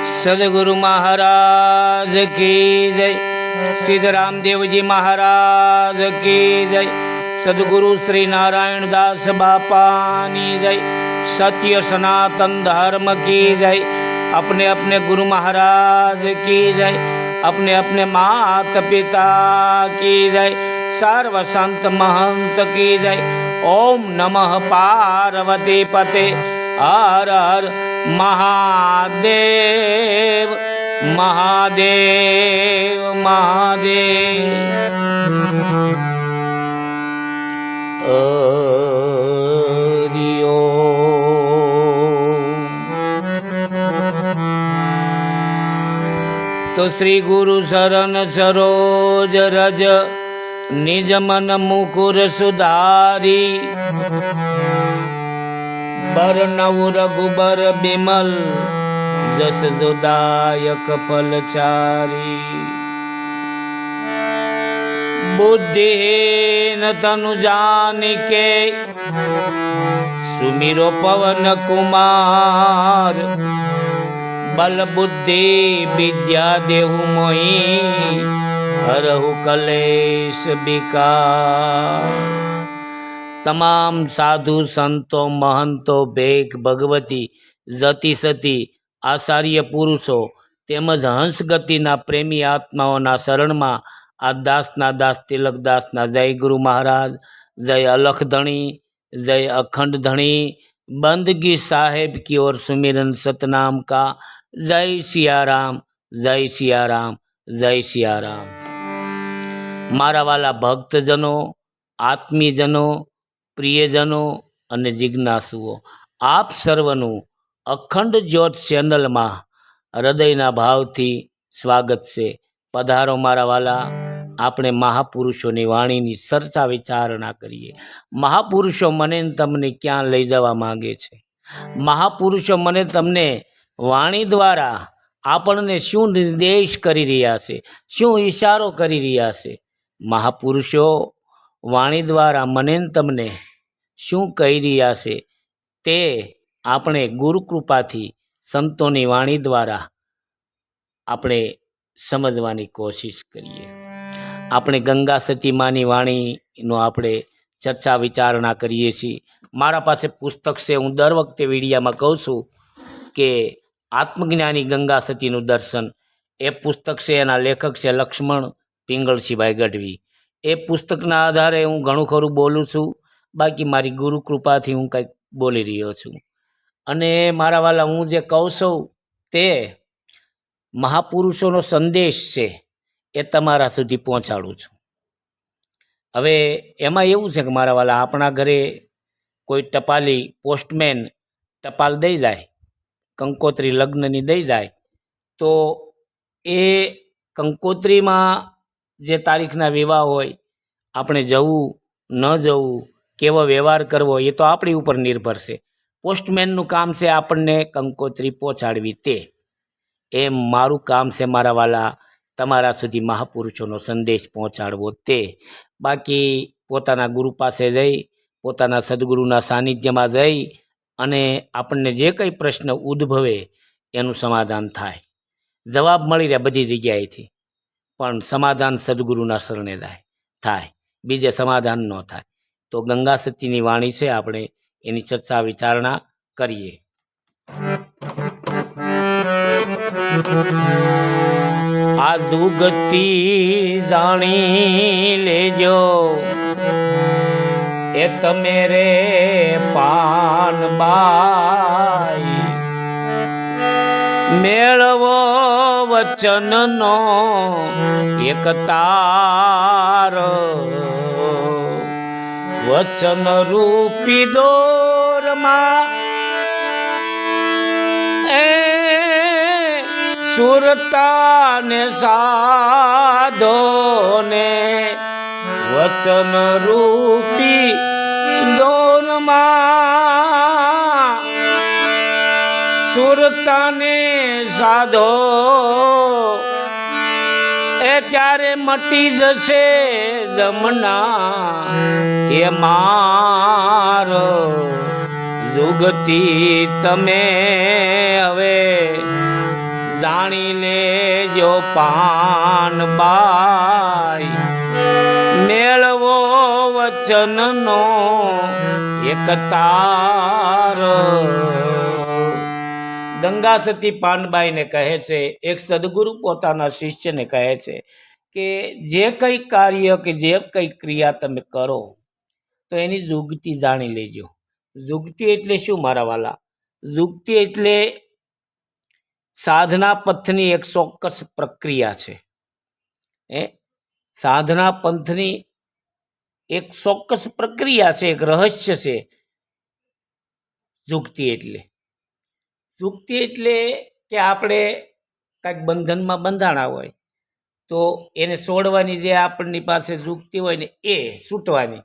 सदगुरु महाराज की जय। सिद्धराम देव जी महाराज की जय। सदगुरु श्री नारायण दास बापानी जय। सत्य सनातन धर्म की जय। अपने अपने गुरु महाराज की जय। अपने अपने माता पिता की जय। सर्व संत महंत की जय। ओम नमः पार्वती पते हर हर महादेव महादेव महादेव। हरि ओम। तो श्री गुरु शरण सरोज रज निज मन मुकुर सुधारी। बरनउ रघुबर बिमल जस जोदायक फलचारी। बुद्धिहीन तनु जानिके सुमिरो पवन कुमार। बल बुद्धि विद्या देहु मोहि हरहु कलेश विकार। तमाम साधु संतो महंतो भेग भगवती जति सती आचार्य पुरुषो તેમજ હંસ ગતિના પ્રેમી આત્માઓના શરણમાં આ દાસના દાસ તિલકદાસના જય ગુરુ મહારાજ, જય અલખ ધણી, જય અખંડ ધણી। बंदगी साहेब की ओर सुमिरन सतनाम का। जय सिया राम, जय सिया राम, जय सिया राम। मारा वाला भक्तजनो, आत्मीजनो, प्रियजनो અને જિજ્ઞાસુઓ, આપ સર્વનું અખંડ જ્યોત ચેનલમાં હૃદયના ભાવથી સ્વાગત છે। પધારો મારા વાલા, આપણે મહાપુરુષોની વાણીની ચર્ચા વિચારણા કરીએ। મહાપુરુષો મને તમને ક્યાં લઈ જવા માંગે છે? મહાપુરુષો મને તમને વાણી દ્વારા આપણને શું નિર્દેશ કરી રહ્યા છે, શું ઈશારો કરી રહ્યા છે? મહાપુરુષો વાણી દ્વારા મને તમને શું કહી રહ્યા છે તે આપણે ગુરુ કૃપાથી સંતોની વાણી દ્વારા આપણે સમજવાની કોશિશ કરીએ। આપણે ગંગા સતી માની વાણીનો આપણે ચર્ચા વિચારણા કરીએ છીએ। મારા પાસે પુસ્તક છે, હું દર વખતે વિડીયામાં કહું છું કે આત્મજ્ઞાની ગંગા સતીનું દર્શન એ પુસ્તક છે, એના લેખક છે લક્ષ્મણ પિંગળસિંહભાઈ ગઢવી। એ પુસ્તકના આધારે હું ઘણું ખરું બોલું છું, બાકી મારી ગુરુ કૃપાથી હું કંઈક બોલી રહ્યો છું। અને મારા વાલા, હું જે કહું છું તે મહાપુરુષોનો સંદેશ છે એ તમારા સુધી પહોંચાડું છું। હવે એમાં એવું છે કે મારા વાલા, આપણા ઘરે કોઈ ટપાલી પોસ્ટમેન ટપાલ દઈ જાય, કંકોત્રી લગ્નની દઈ જાય, તો એ કંકોત્રીમાં જે તારીખના વિવાહ હોય, આપણે જવું ન જવું, કેવો વ્યવહાર કરવો, એ તો આપણી ઉપર નિર્ભર છે। પોસ્ટમેનનું કામ છે આપણને કંકોત્રી પહોંચાડવી, તે એ મારું કામ છે મારા વાલા, તમારા સુધી મહાપુરુષોનો સંદેશ પહોંચાડવો તે। બાકી પોતાના ગુરુ પાસે જઈ, પોતાના સદગુરુના સાનિધ્યમાં જઈ અને આપણને જે કંઈ પ્રશ્ન ઉદ્ભવે એનું સમાધાન થાય। જવાબ મળી રહે બધી જગ્યાએથી, પણ સમાધાન સદગુરુના શરણે થાય, બીજે સમાધાન ન થાય। તો ગંગા સતીની વાણી છે, આપણે એની ચર્ચા વિચારણા કરીએ। આ દુગતી જાણી લેજો એ તમે રે પાનબાઈ। મેળવો વચનનો એક તાર, વચન રૂપી દોરમાં એ સુરતા ને સાધો ને। વચન રૂપી દોરમાં સુરતા ને સાધો એ ત્યારે મટી જશે જમના એ મારો। જુગતી તમે હવે જાણી લેજો પાનબાઈ મેળવો વચનનો એક તાર. ગંગા સતી પાનબાઈને કહે છે, એક સદગુરુ પોતાના શિષ્યને કહે છે કે જે કંઈ કાર્ય કે જે કંઈ ક્રિયા તમે કરો તો એની જુગતી જાણી લેજો. જુગતી એટલે શું મારા વાલા? જુગતી એટલે સાધના પથની એક ચોક્કસ પ્રક્રિયા છે. સાધના પંથની એક ચોક્કસ પ્રક્રિયા છે, એક રહસ્ય છે જુગતી એટલે. જુગતી એટલે કે આપણે કાંઈક બંધનમાં બંધાણા હોય તો એને છોડવાની જે આપણની પાસે જુગતી હોય ને એ છૂટવાની.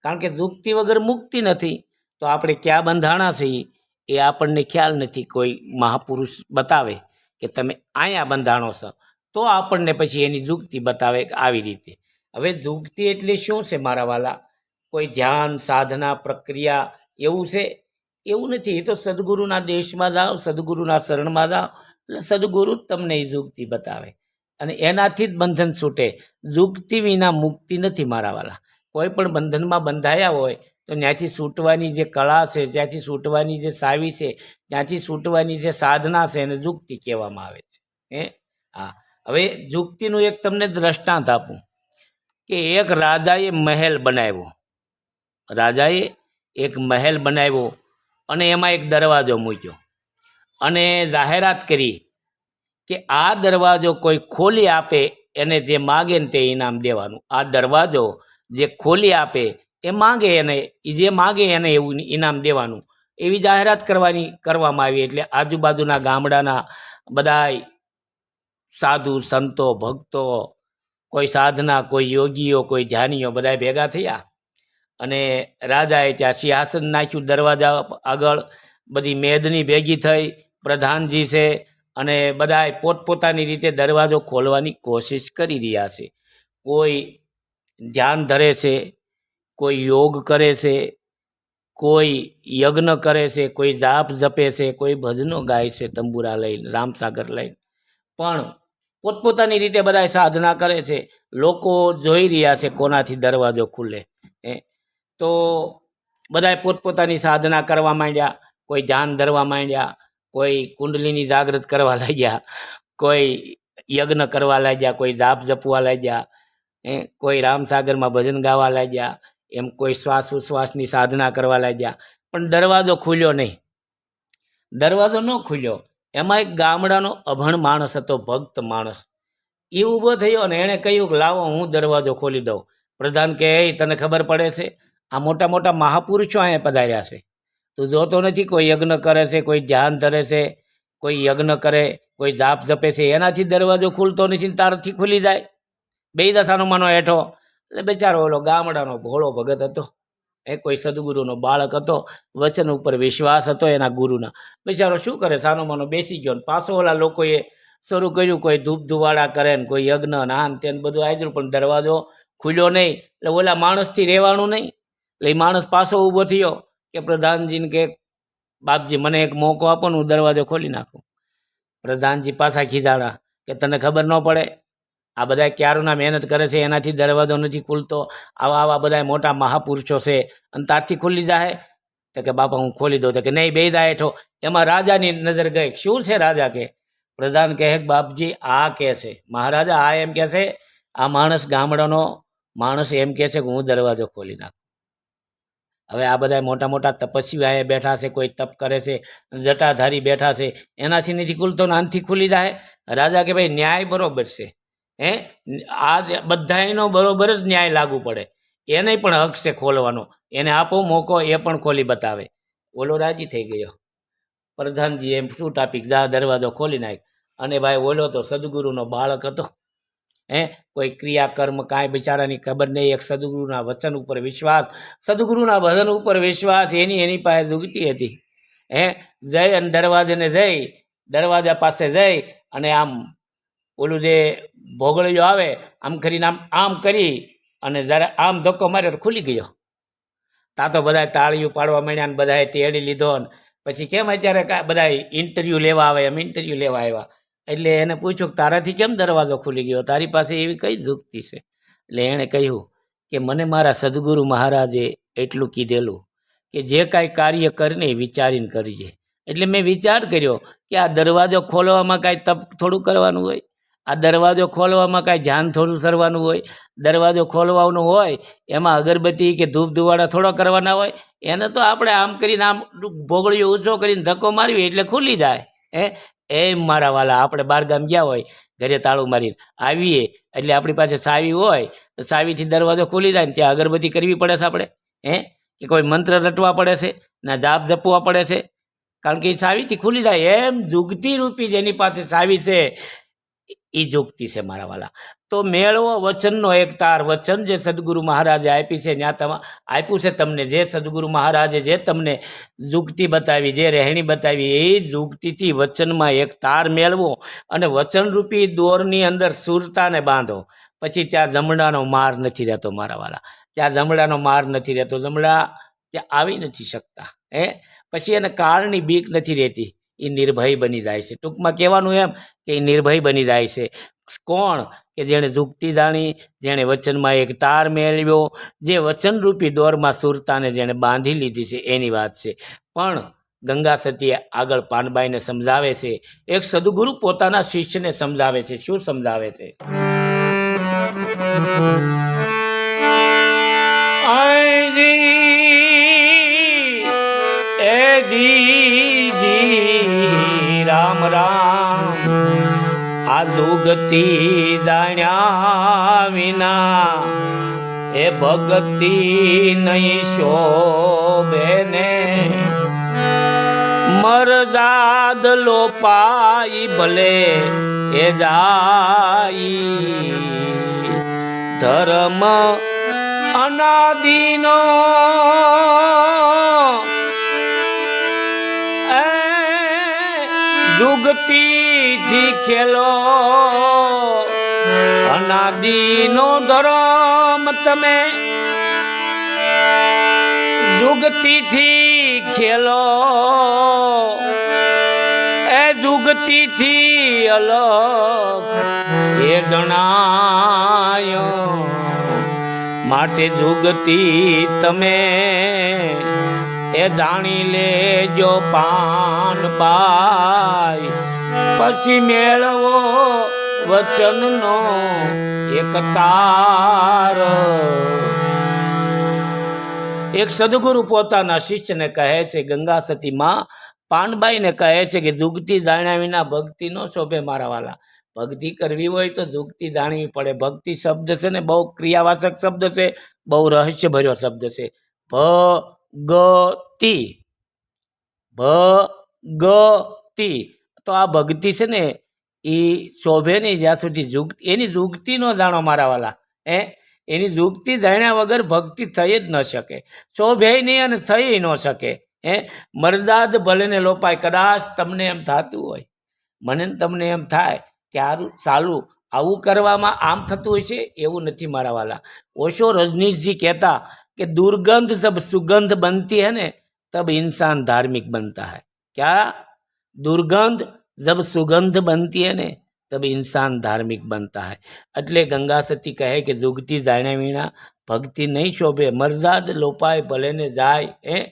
કારણ કે જુગતી વગર મુક્તિ નથી. તો આપણે ક્યાં બંધાણા છીએ એ આપણને ખ્યાલ નથી. કોઈ મહાપુરુષ બતાવે કે તમે અહીંયા બંધાણો છો તો આપણને પછી એની જુગતિ બતાવે આવી રીતે. હવે જુગતિ એટલે શું છે મારા વાલા? કોઈ ધ્યાન સાધના પ્રક્રિયા એવું છે? એવું નથી. એ તો સદગુરુના દેશમાં જાઓ, સદગુરુના શરણમાં જાઓ એટલે સદગુરુ જ તમને એ જુગતિ બતાવે અને એનાથી જ બંધન છૂટે. જુગતિ વિના મુક્તિ નથી મારા વાલા. કોઈ પણ બંધનમાં બંધાયા હોય તો ત્યાંથી છૂટવાની જે કળા છે, ત્યાંથી છૂટવાની જે સાવી છે, ત્યાંથી છૂટવાની જે સાધના છે એને જુગતિ કહેવામાં આવે છે. હા, હવે જુગતિનું એક તમને દ્રષ્ટાંત આપું કે એક રાજાએ મહેલ બનાવ્યો. રાજાએ એક મહેલ બનાવ્યો અને એમાં એક દરવાજો મૂક્યો અને જાહેરાત કરી કે આ દરવાજો કોઈ ખોલી આપે એને જે માગે ને તે ઇનામ દેવાનું. આ દરવાજો જે ખોલી આપે એ માગે એને, જે માગે એને એવું ઇનામ દેવાનું. એવી જાહેરાત કરવામાં આવી. એટલે આજુબાજુના ગામડાના બધાય સાધુ સંતો ભક્તો, કોઈ સાધના, કોઈ યોગીઓ, કોઈ ધ્યાનીઓ બધા ભેગા થયા અને રાજાએ ત્યાં સિંહાસન નાખ્યું દરવાજા આગળ. બધી મેદની ભેગી થઈ, પ્રધાનજી છે અને બધાય પોતપોતાની રીતે દરવાજો ખોલવાની કોશિશ કરી રહ્યા છે. કોઈ ધ્યાન ધરે છે, કોઈ યોગ કરે છે, કોઈ યજ્ઞ કરે છે, કોઈ જાપ જપે છે, કોઈ ભજનો ગાય છે તંબુરા લઈને, રામસાગર લઈને. પણ પોતપોતાની રીતે બધા સાધના કરે છે. લોકો જોઈ રહ્યા છે કોનાથી દરવાજો ખુલે. તો બધા પોતપોતાની સાધના કરવા માંડ્યા. કોઈ ધ્યાન ધરવા માંડ્યા, કોઈ કુંડલીની જાગૃત કરવા લાગ્યા, કોઈ યજ્ઞ કરવા લાગ્યા, કોઈ જાપ જપવા લાગ્યા, કોઈ રામસાગરમાં ભજન ગાવા લાગ્યા, એમ કોઈ શ્વાસ ઉશ્વાસની સાધના કરવા લાગ્યા. પણ દરવાજો ખુલ્યો નહીં. દરવાજો ન ખુલ્યો. એમાં એક ગામડાનો અભણ માણસ હતો, ભક્ત માણસ. એ ઊભો થયો અને એણે કહ્યું કે લાવો હું દરવાજો ખોલી દઉં. પ્રધાન કહે, તને ખબર પડે છે આ મોટા મોટા મહાપુરુષો અહીંયા પધાર્યા છે, તું જોતો નથી? કોઈ યજ્ઞ કરે છે, કોઈ ધ્યાન ધરે છે, કોઈ યજ્ઞ કરે, કોઈ જાપ જપે છે, એનાથી દરવાજો ખુલતો નથી, તારથી ખુલી જાય. બે દશાનો માનો હેઠો. એટલે બેચારો ઓલો ગામડાનો ભોળો ભગત હતો, કોઈ સદગુરુનો બાળક હતો, વચન ઉપર વિશ્વાસ હતો એના ગુરુના. બેચારો શું કરે, સાનો માનો બેસી ગયો ને પાછો ઓલા લોકોએ શરૂ કર્યું. કોઈ ધૂપ ધુવાડા કરે ને કોઈ યજ્ઞ નાન તેને બધું આવ્યું, પણ દરવાજો ખુલ્યો નહીં. એટલે ઓલા માણસથી રહેવાનું નહીં. એટલે એ માણસ પાછો ઊભો થયો કે પ્રધાનજીને કે બાપજી મને એક મોકો આપો ને હું દરવાજો ખોલી નાખું. પ્રધાનજી પાછા ખીજાણા કે તને ખબર ન પડે? આ બધા ક્યારના મહેનત કરે છે એનાથી દરવાજો નથી ખુલતો. આવા બધા મોટા મહાપુરુષો છે અને તારથી ખુલી જાય? તો કે બાપા હું ખોલી દઉં. તો કે નહીં, બે જાય હેઠો. એમાં રાજાની નજર ગઈ. શું છે? રાજા કે પ્રધાન કહે બાપજી આ કહે છે મહારાજા, આ એમ કહે છે, આ માણસ ગામડાનો માણસ એમ કહે છે કે હું દરવાજો ખોલી નાખું. હવે આ બધા મોટા મોટા તપસ્વીઓ બેઠા છે, કોઈ તપ કરે છે, જટાધારી બેઠા છે, એનાથી નથી ખુલતો ને આનાથી ખુલી જાય? રાજા કે ભાઈ ન્યાય બરોબર છે. આ બધાનો બરોબર જ ન્યાય લાગુ પડે. એને પણ હક છે ખોલવાનો, એને આપો મોકો, એ પણ ખોલી બતાવે. ઓલો રાજી થઈ ગયો. પ્રધાનજી એમ શું ટાપી જા દરવાજો ખોલી નાખ. અને ભાઈ ઓલો તો સદગુરુનો બાળક હતો. કોઈ ક્રિયા કર્મ કાંઈ બિચારાની ખબર નહીં. એક સદગુરુના વચન ઉપર વિશ્વાસ, સદગુરુના ભજન ઉપર વિશ્વાસ, એની પાસે જુગતી હતી. જઈ અને દરવાજા પાસે જઈ અને આમ ઓલું જે ભોગળીઓ આવે આમ કરીને આમ કરી અને જ્યારે આમ ધક્કો માર્યો ખુલી ગયો. તા તો બધા તાળીઓ પાડવા માંડ્યા ને બધાએ તેડી લીધો ને પછી કેમ અત્યારે બધા ઇન્ટરવ્યૂ લેવા આવે એમ ઇન્ટરવ્યૂ લેવા આવ્યા, એટલે એને પૂછ્યું કે તારાથી કેમ દરવાજો ખુલી ગયો, તારી પાસે એવી કઈ દુઃખતી છે? એટલે એણે કહ્યું કે મને મારા સદગુરુ મહારાજે એટલું કીધેલું કે જે કાંઈ કાર્ય કરીને વિચારીને કરજે. એટલે મેં વિચાર કર્યો કે આ દરવાજો ખોલવામાં કાંઈ તપ થોડું કરવાનું હોય, આ દરવાજો ખોલવામાં કાંઈ ધ્યાન થોડું કરવાનું હોય, દરવાજો ખોલવાનું હોય એમાં અગરબત્તી કે ધૂપ ધુવાડા થોડા કરવાના હોય, એને તો આપણે આમ કરીને આમ ભોગળીઓ ઊંચો કરીને ધક્કો મારવી એટલે ખુલી જાય. એમ મારા વાલા આપણે બહારગામ ગયા હોય, ઘરે તાળું મારીને આવીએ એટલે આપણી પાસે ચાવી હોય તો ચાવીથી દરવાજો ખુલી જાય ને ત્યાં અગરબત્તી કરવી પડે છે આપણે, કે કોઈ મંત્ર રટવા પડે છે, ના જાપ જપવા પડે છે, કારણ કે એ ચાવીથી ખુલી જાય. એમ જુગતી રૂપી જેની પાસે ચાવી છે એ જુગતી છે મારા વાલા. તો મેળવો વચનનો એક તાર. વચન જે સદગુરુ મહારાજે આપી છે ત્યાં આપ્યું છે તમને, જે સદગુરુ મહારાજે જે તમને જુગતી બતાવી, જે રહેણી બતાવી, એ જુગતીથી વચનમાં એક તાર મેળવો અને વચનરૂપી દોરની અંદર સુરતાને બાંધો. પછી ત્યાં જમડાનો માર નથી રહેતો મારા વાલા, ત્યાં જમડાનો માર નથી રહેતો, જમડા ત્યાં આવી નથી શકતા. પછી એને કાળની બીક નથી રહેતી, એ નિર્ભય બની જાય છે. ટૂંકમાં કહેવાનું એમ કે એ નિર્ભય બની જાય છે. કોણ? કે જેણે જુગતી જાણી, જેણે વચનમાં એક તાર મેળવ્યો, જે વચનરૂપી દોરમાં સુરતાને જેણે બાંધી લીધી છે એની વાત છે. પણ ગંગા સતીએ આગળ પાનબાઈને સમજાવે છે, એક સદગુરુ પોતાના શિષ્યને સમજાવે છે. શું સમજાવે છે? રામ રામ આ જુગતી જાણ્યા વિના એ ભગતિ નહીં શોભે ને, મરજાદ લોપાઈ ભલે એ જાય, ધર્મ અનાદિનો જુગતીથી ખેલો, અનાદિનો ધર્મ તમે જુગતીથી ખેલો, એ જુગતીથી અલગ એ જણાયો, માટે જુગતી તમે એ જાણી લેજો પાનબાઈ, પછી મેળવો વચનનો એક તાર. એક સદગુરુ પોતાના શિષ્યને કહે છે, ગંગા સતી માં પાનબાઈને કહે છે કે જુગતી જાણ્યા વિના ભક્તિ નો શોભે મારા વાલા. ભક્તિ કરવી હોય તો જુગતી જાણવી પડે. ભક્તિ શબ્દ છે ને બહુ ક્રિયાવાચક શબ્દ છે, બહુ રહસ્ય ભર્યો શબ્દ છે. ભગતી, ભગતી. તો આ ભક્તિ છે ને એ શોભે નહીં જ્યાં સુધી એની જુગતી ન જાણો મારા વાલા. એની જુગતી જાણ્યા વગર ભક્તિ થઈ જ ન શકે, શોભે નહીં અને થઈ ન શકે. મરદાદ ભલે ને લોપાય. કદાચ તમને એમ થતું હોય, મને તમને એમ થાય કે આરું ચાલું આવું કરવામાં આમ થતું હોય છે, એવું નથી મારા વાલા. ઓશો રજનીશજી કહેતા कि दुर्गंध जब सुगंध बनती है ना तब इंसान धार्मिक बनता है. क्या? दुर्गंध जब सुगंध बनती है ने तब इंसान धार्मिक बनता है. એટલે ગંગા સતી કહે કે જુગતી જાણ્યા વિના ભક્તિ નહીં શોભે, મરદાદ લોપાય ભલે ને જાય.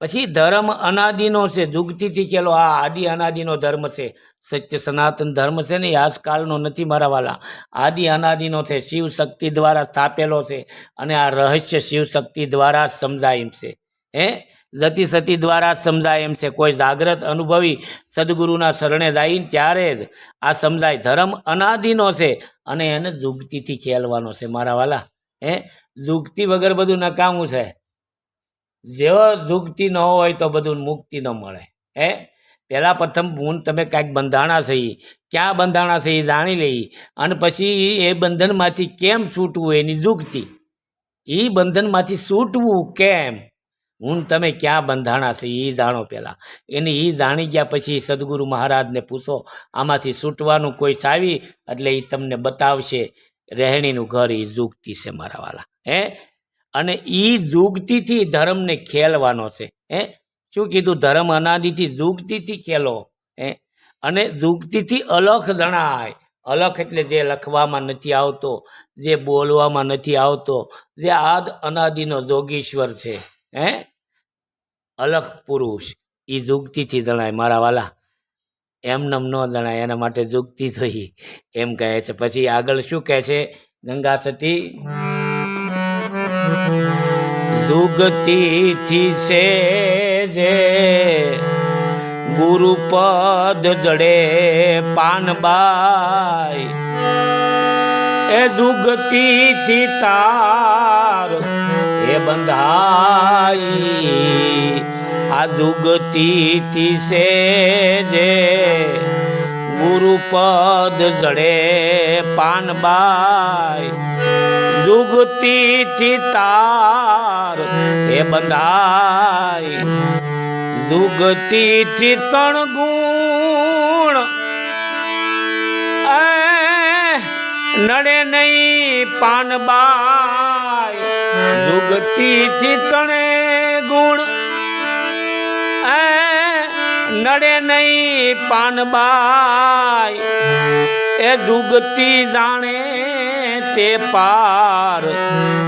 પછી ધર્મ અનાદિનો છે, જુગતીથી કેલો આ આદિ અનાદિનો ધર્મ છે. સત્ય સનાતન ધર્મ છે ને આજકાલનો નથી મારા વાલા, આદિ અનાદિનો છે, શિવ શક્તિ દ્વારા સ્થાપેલો છે અને આ રહસ્ય શિવ શક્તિ દ્વારા સમજાય એમ છે. જતી સતી દ્વારા સમજાય એમ છે. કોઈ જાગ્રત અનુભવી સદગુરુના શરણે જાય ત્યારે જ આ સમજાય. ધર્મ અનાદિનો છે અને એને જુગતીથી ખેલવાનો છે મારા વાલા. જુગતી વગર બધું નકામું છે. જેવો જુગતી ન હોય તો બધું મુક્તિ ન મળે. પહેલાં પ્રથમ હું તમે કાંઈક બંધાણા થઈ, ક્યાં બંધાણા છે એ જાણી લઈ અને પછી એ બંધનમાંથી કેમ છૂટવું એની જુગતી. એ બંધનમાંથી છૂટવું કેમ, હું તમે ક્યાં બંધાણા છે એ જાણો પહેલાં. એને એ જાણી ગયા પછી સદગુરુ મહારાજને પૂછો આમાંથી છૂટવાનું કોઈ ચાવી, એટલે એ તમને બતાવશે. રહેણીનું ઘર એ જુગતી છે મારા વાલા. અને એ જુગતીથી ધર્મને ખેલવાનો છે. શું કીધું? ધર્મ અનાદિથી જુગતીથી ખેલો અને જુગતીથી અલખ જણાય. અલખ એટલે જે લખવામાં નથી આવતો, જે બોલવામાં નથી આવતો, જે આદ અનાદિનો જોગીશ્વર છે, અલખ પુરુષ, એ જુગતીથી જણાય મારા વાલા. એમનેમ ન જણાય, એના માટે જુગતી થઈ એમ કહે છે. પછી આગળ શું કહે છે ગંગા સતી? જુગતીથી સેજે ગુરુપદ જડે પાનબાઈ, એ જુગતીથી તાર એ બંધાઈ. આ જુગતીથી સેજે ગુરુપદ જડે પાનબાઈ, જુગતીથી તાર એ બંધાઈ. જુગતીથી ત્રણ ગુણ નડે નહીં પાનબાઈ, જુગતીથી ત્રણે ગુણ નડે નહીં પાનબાઈ. એ જુગતી જાણે તે પાર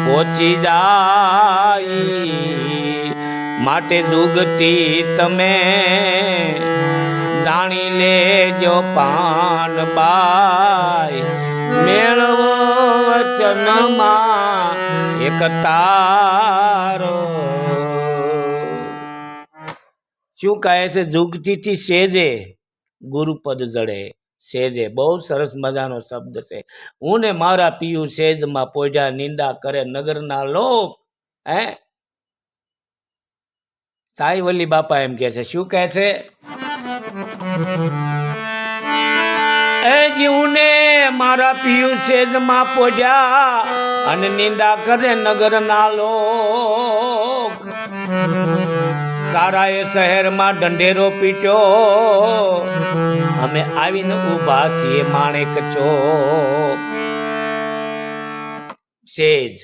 પહોંચી જાય. માટે જુગતી તમે જાણી લેજો પાનબાઈ, મેળવો વચનમાં એક તારો. શું કહે છે? જુગતીથી સેજે ગુરુપદ જડે. સેજે બહુ સરસ મજાનો શબ્દ છે. હું ને મારા પિયું સેજમાં પોઢ્યા, નિંદા કરે નગરના લોક. સાઈ વલ્લી બાપા એમ કે છે. શું કહે છે? એ જીવને મારા પિયું સેજમાં પોઢ્યા અને નિંદા કરે નગરના લોક. સારા એ શહેરમાં ઢંઢેરો પીટ્યો, અમે આવીને ઊભા છીએ માણેક ચોક. સેજ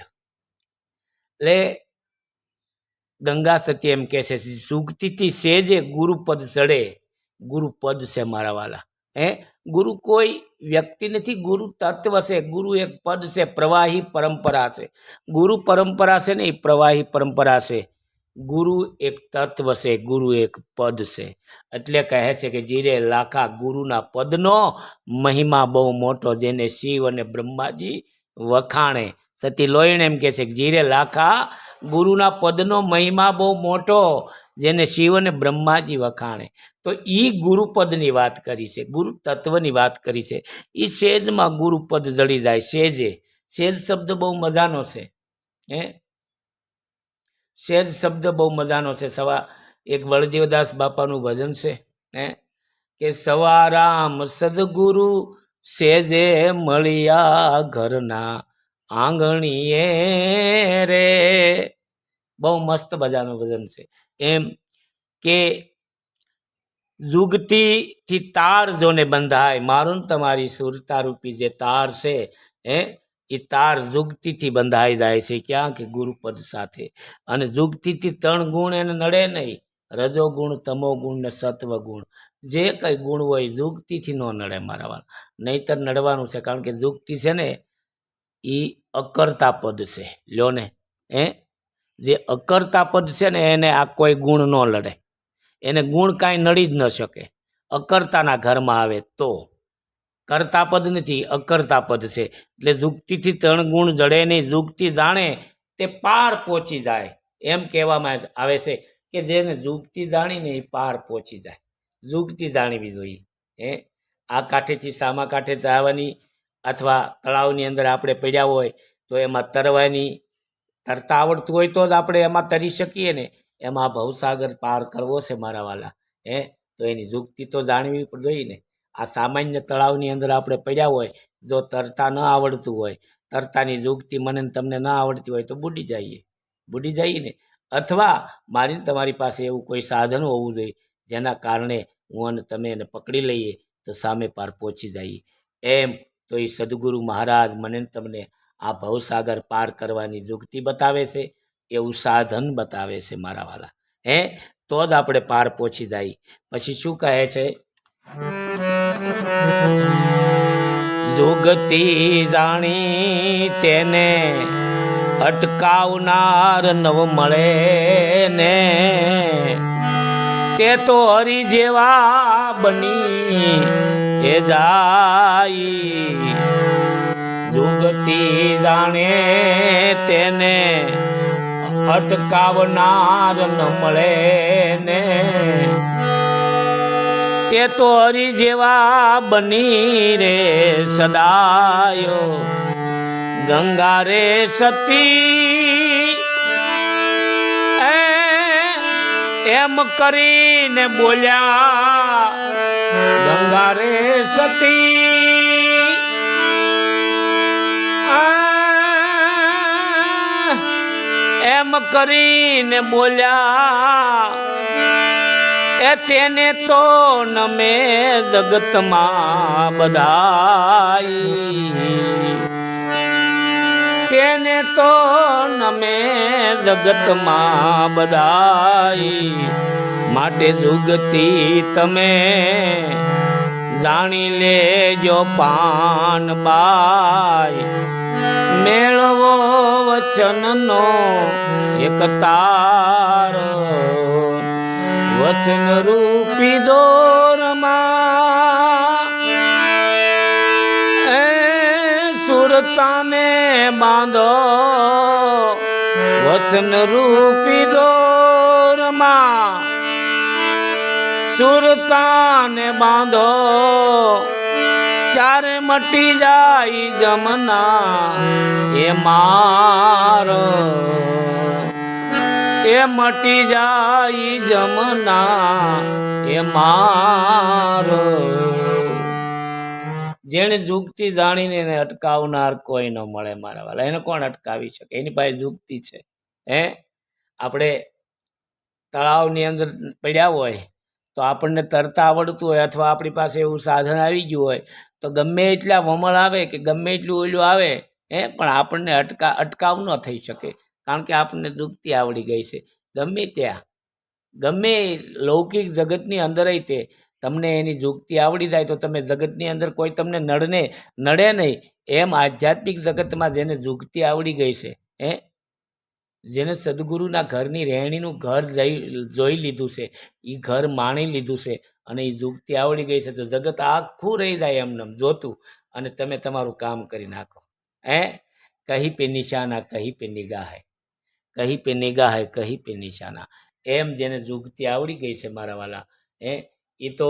એટલે ગંગા સતી એમ કે છે જુગતીથી સેજે ગુરુપદ ચડે. ગુરુપદ છે મારા વાલા. ગુરુ કોઈ વ્યક્તિ નથી, ગુરુ તત્વ છે. ગુરુ એક પદ છે, પ્રવાહી પરંપરા છે. ગુરુ પરંપરા છે ને એ પ્રવાહી પરંપરા છે. ગુરુ એક તત્વ છે, ગુરુ એક પદ છે. એટલે કહે છે કે જીરે લાખા ગુરુના પદનો મહિમા બહુ મોટો, જેને શિવ અને બ્રહ્માજી વખાણે. સતી લોહીણ એમ કે છે કે જીરે લાખા ગુરુના પદનો મહિમા બહુ મોટો, જેને શિવ અને બ્રહ્માજી વખાણે. તો એ ગુરુપદની વાત કરી છે, ગુરુ તત્વની વાત કરી છે. એ સેજમાં ગુરુપદ જડી જાય. સેજે, સેજ શબ્દ બહુ મજાનો છે. સેજ શબ્દ બહુ મજાનો છે. એક બળદેવદાસ બાપાનું ભજન છે કે સવારામ સદગુરુ સેજે મળ્યા ઘરના આંગણીએ રે. બહુ મસ્ત મજાનું ભજન છે. એમ કે જુગતીથી તાર જોને બંધાય. મારું તમારી સુરતા રૂપી જે તાર છે એ તાર જુગતીથી બંધાઈ જાય છે. ક્યાં? કે ગુરુપદ સાથે. અને જુગતીથી ત્રણ ગુણ એને નડે નહીં. રજો ગુણ, તમો ગુણ ને સત્વ ગુણ. જે કઈ ગુણ હોય જુગતીથી ન નડે મારા વાળા. નહીતર નડવાનું છે. કારણ કે જુગતી છે ને એ અકર્તા પદ છે. લ્યો ને જે અકર્તા પદ છે ને એને આ કોઈ ગુણ ન લડે. એને ગુણ કાંઈ નડી જ ન શકે. અકર્તાના ઘરમાં આવે તો. કર્તા પદ નથી, અકર્તા પદ છે. એટલે જુગતીથી ત્રણ ગુણ જડે નહીં. જુગતી જાણે તે પાર પહોંચી જાય એમ કહેવામાં આવે છે કે જેને જુગતી જાણીને એ પાર પહોંચી જાય. જુગતી જાણવી જોઈએ. આ કાંઠેથી સામા કાંઠે જવાની, અથવા તળાવની અંદર આપણે પડ્યા હોય તો એમાં તરતા આવડતું હોય તો જ આપણે એમાં તરી શકીએ ને. એમાં ભવસાગર પાર કરવો છે મારા વાલા. તો એની જુગતી તો જાણવી જોઈએ ને. આ સામાન્ય તળાવની અંદર આપણે પડ્યા હોય, જો તરતા ન આવડતું હોય, તરતાની જુગતી મને તમને ન આવડતી હોય તો બુડી જઈએ ને. અથવા મારી તમારી પાસે એવું કોઈ સાધન હોવું જોઈએ જેના કારણે હું અને તમે એને પકડી લઈએ તો સામે પાર પહોંચી જઈએ. એમ તો એ સદગુરુ મહારાજ મને તમને આ ભવસાગર પાર કરવાની જુગતી બતાવે છે, એવું સાધન બતાવે છે મારા વાલા. તો જ આપણે પાર પહોંચી જાય. પછી શું કહે છે? જુગતી જાણી તેને અટકાવનાર નવ મળે ને, તે તો હરી જેવા બની એ જાય. જુગતી જાણે તેને અટકાવનાર ન મળે ને, તે તો હરી જેવા બની રે સદાયો. ગંગા રે સતી એમ કરીને બોલ્યા. ગંગા રે સતી એમ કરીને બોલ્યા. એ તેને તો નમે જગતમાં બધાઈ, તેને તો નમે જગતમાં બધાઈ. માટે જુગતી તમે જાણી લેજો પાનબાઈ. મેળવો વચનનો એક તારો, વચન રૂપી દોરમાં સુરતાને બાંધો. વચન રૂપી દોરમાં સુરતાને બાંધો. ચારે મટી જાય જમના એ મારો, એ મટી જાય જમના એ મારો. જેને જુગતી જાણીને એને અટકાવનાર કોઈ ન મળે મારા વાલા. એને કોણ અટકાવી શકે? એની પાસે જુગતી છે. આપણે તળાવની અંદર પડ્યા હોય તો આપણને તરતા આવડતું હોય, અથવા આપણી પાસે એવું સાધન આવી ગયું હોય, તો ગમે એટલા વમળ આવે કે ગમે એટલું ઓલું આવે પણ આપણને અટકાવ ન થઈ શકે, કારણ કે આપણને જુગતી આવડી ગઈ છે. ગમે ત્યાં, ગમે લૌકિક જગતની અંદર તે તમને એની જુગતી આવડી જાય તો તમે જગતની અંદર કોઈ તમને નડે નહીં. એમ આધ્યાત્મિક જગતમાં જેને જુગતી આવડી ગઈ છે, જેને સદગુરુના ઘરની રહેણીનું ઘર જોઈ લીધું છે, એ ઘર માણી લીધું છે અને એ જુગતી આવડી ગઈ છે, તો જગત આખું રહી જાય એમને જોતું અને તમે તમારું કામ કરી નાખો. કહી પે નિશાના કહી પે નિગાહ હૈ, કહી પે નિગાહ હૈ કહી પે નિશાના. એમ જેને જુગતી આવડી ગઈ છે મારા વાલા, એ તો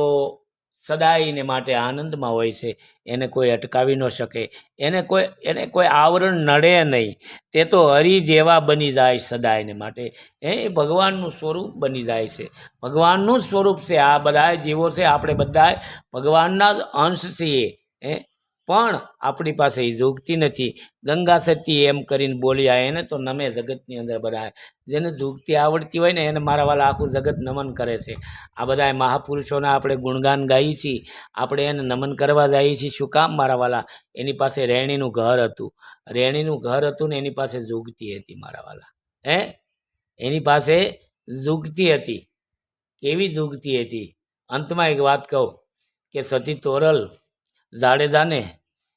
સદાયને માટે આનંદમાં હોય છે. એને કોઈ અટકાવી ન શકે, એને કોઈ આવરણ નડે નહીં. તે તો હરિ જેવા બની જાય સદાયને માટે. ભગવાનનું સ્વરૂપ બની જાય છે. ભગવાનનું જ સ્વરૂપ છે આ બધા જીવો છે. આપણે બધા ભગવાનના જ અંશ છીએ, પણ આપણી પાસે એ જુગતી નથી. ગંગા સતી એમ કરીને બોલ્યા એને તો નમે જગતની અંદર બધા. જેને જુગતી આવડતી હોય ને એને મારા વાલા આખું જગત નમન કરે છે. આ બધા મહાપુરુષોના આપણે ગુણગાન ગાઈએ છીએ, આપણે એને નમન કરવા જઈએ છીએ. શું કામ મારા વાલા? એની પાસે રહેણીનું ઘર હતું, રહેણીનું ઘર હતું ને એની પાસે જુગતી હતી મારા વાલા. એની પાસે જુગતી હતી. કેવી જુગતી હતી? અંતમાં એક વાત કહું કે સતી તોરલ જાડેજાને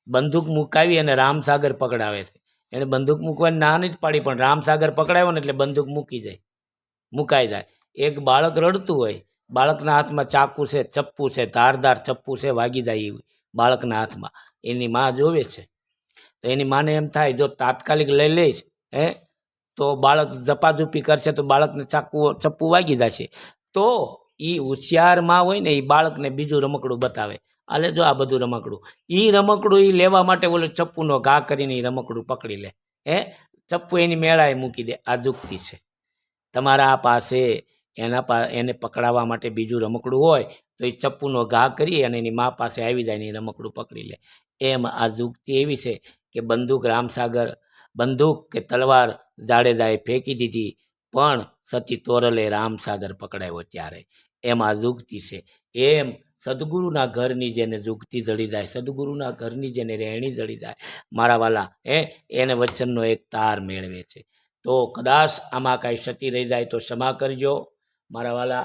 બંદૂક મુકાવી અને રામસાગર પકડાવે છે. એને બંદૂક મૂકવાની ના નથી પાડી, પણ રામસાગર પકડાવ્યો ને એટલે બંદૂક મુકાઈ જાય. એક બાળક રડતું હોય, બાળકના હાથમાં ચાકુ છે, ચપ્પુ છે, ધારદાર ચપ્પુ છે, વાગી જાય એવું બાળકના હાથમાં. એની માં જોવે છે તો એની માને એમ થાય જો તાત્કાલિક લઈ લઈશ તો બાળક ઝપાઝૂપી કરશે તો બાળકને ચપ્પુ વાગી જશે. તો એ હોશિયાર માં હોય ને એ બાળકને બીજું રમકડું બતાવે, આલે જો આ બધું રમકડું. એ રમકડું એ લેવા માટે ઓલો ચપ્પુનો ઘા કરીને એ રમકડું પકડી લે. ચપ્પુ એની મેળાએ મૂકી દે. આ જુગતી છે. તમારા પાસે એને પકડાવવા માટે બીજું રમકડું હોય તો એ ચપ્પુનો ઘા કરી અને એની મા પાસે આવી જાય ને એ રમકડું પકડી લે. એમ આ જુગતી એવી છે કે બંદૂક કે તલવાર જાડેજાએ ફેંકી દીધી, પણ સતી તોરલે રામસાગર પકડાયો ત્યારે. એમ આ જુગતી છે. એમ સદગુરુના ઘરની જેને જુગતી જડી જાય, સદગુરુના ઘરની જેને રહેણી જડી જાય મારા વાલા, એને વચનનો એક તાર મેળવે છે. તો કદાચ આમાં કાંઈ ક્ષતિ રહી જાય તો ક્ષમા કરજો. મારા વાલા.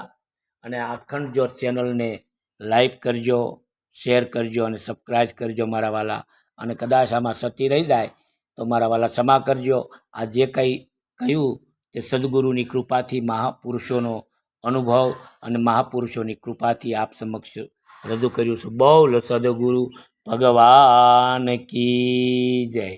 અને આ અખંડ જ્યોત ચેનલને લાઈક કરજો, શેર કરજો અને સબસ્ક્રાઈબ કરજો મારા વાલા. અને કદાચ આમાં સતી રહી જાય તો મારા વાલા ક્ષમા કરજો. આ જે કંઈ કહ્યું તે સદગુરુની કૃપાથી, મહાપુરુષોનો અનુભવ અને મહાપુરુષોની કૃપાથી આપ સમક્ષ રજૂ કર્યું છું. બોલ સદગુરુ ભગવાન કી જય.